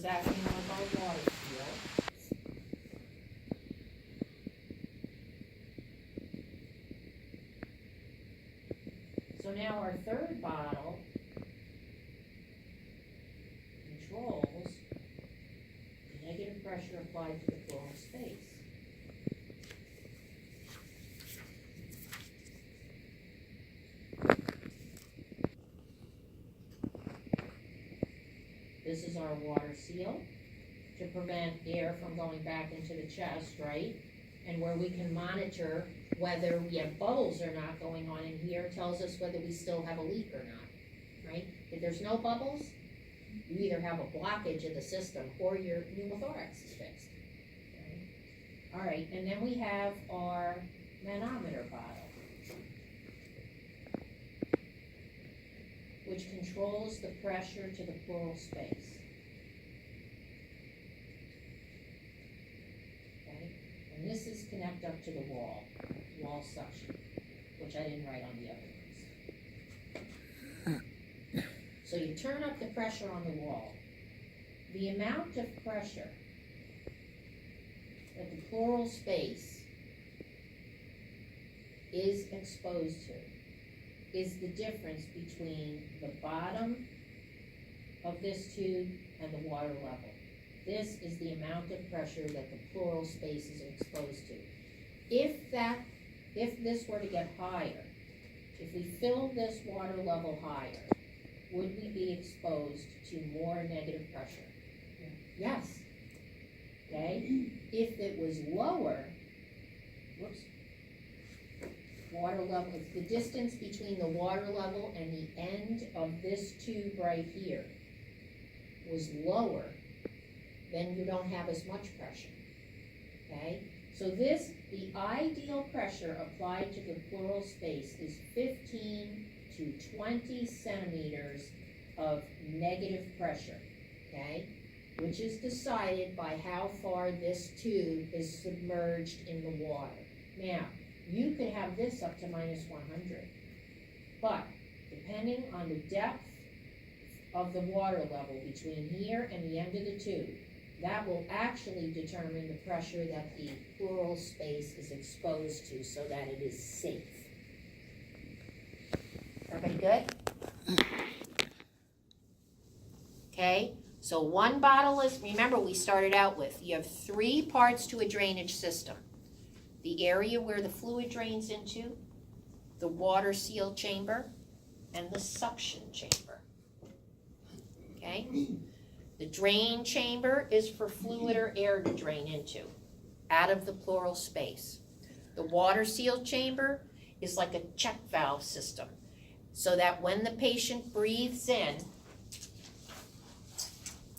is acting like our water seal. So now our third bottle controls the negative pressure applied to the pleural space. This is our water seal to prevent air from going back into the chest, right? And where we can monitor whether we have bubbles or not going on in here tells us whether we still have a leak or not, right? If there's no bubbles, you either have a blockage in the system or your pneumothorax is fixed. Okay? All right, and then we have our manometer bottle, which controls the pressure to the pleural space. Okay? And this is connect up to the wall suction, which I didn't write on the other ones. So you turn up the pressure on the wall. The amount of pressure that the pleural space is exposed to is the difference between the bottom of this tube and the water level. This is the amount of pressure that the pleural space is exposed to. If this were to get higher, if we filled this water level higher, would we be exposed to more negative pressure? Yeah. Yes. Okay? If it was lower, water level, if the distance between the water level and the end of this tube right here was lower, then you don't have as much pressure. Okay? So the ideal pressure applied to the pleural space is 15 to 20 centimeters of negative pressure, okay? Which is decided by how far this tube is submerged in the water. Now, you could have this up to minus 100, but depending on the depth of the water level between here and the end of the tube, that will actually determine the pressure that the pleural space is exposed to so that it is safe. Everybody good? Okay, so one bottle is, remember we started out with, you have 3 parts to a drainage system. The area where the fluid drains into, the water seal chamber, and the suction chamber. Okay? The drain chamber is for fluid or air to drain into, out of the pleural space. The water seal chamber is like a check valve system, so that when the patient breathes in,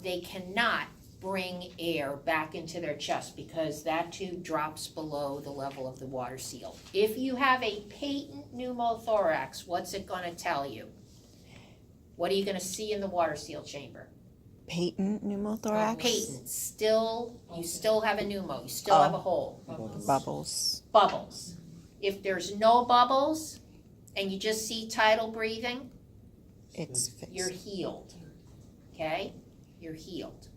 they cannot bring air back into their chest because that tube drops below the level of the water seal. If you have a patent pneumothorax, what's it going to tell you? What are you going to see in the water seal chamber? Patent pneumothorax? Patent. You still have a pneumo. You still have a hole. Bubbles. Bubbles. If there's no bubbles and you just see tidal breathing, It's fixed. you're healed. Okay? You're healed.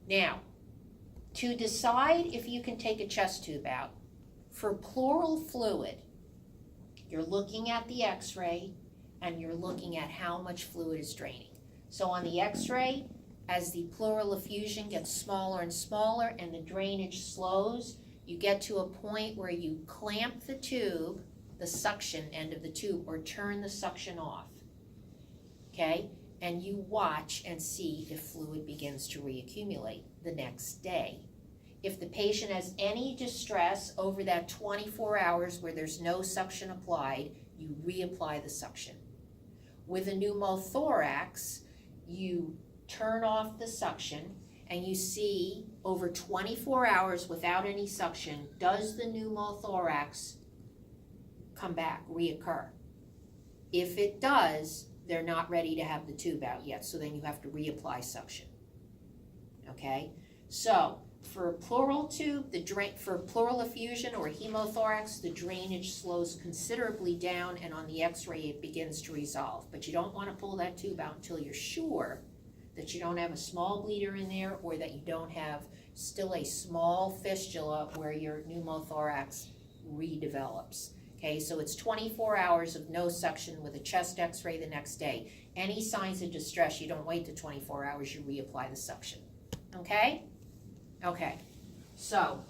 Now, to decide if you can take a chest tube out, for pleural fluid, you're looking at the x-ray and you're looking at how much fluid is draining. So on the x-ray, as the pleural effusion gets smaller and smaller and the drainage slows, you get to a point where you clamp the tube, the suction end of the tube, or turn the suction off. Okay? And you watch and see if fluid begins to reaccumulate the next day. If the patient has any distress over that 24 hours where there's no suction applied, you reapply the suction. With a pneumothorax, you turn off the suction and you see over 24 hours without any suction, does the pneumothorax come back, reoccur? If it does, they're not ready to have the tube out yet, so then you have to reapply suction. Okay? So, for a pleural tube, for pleural effusion or hemothorax, the drainage slows considerably down, and on the x-ray it begins to resolve. But you don't want to pull that tube out until you're sure that you don't have a small bleeder in there, or that you don't have still a small fistula where your pneumothorax redevelops. Okay, so it's 24 hours of no suction with a chest x-ray the next day. Any signs of distress, you don't wait the 24 hours, you reapply the suction. Okay? Okay, so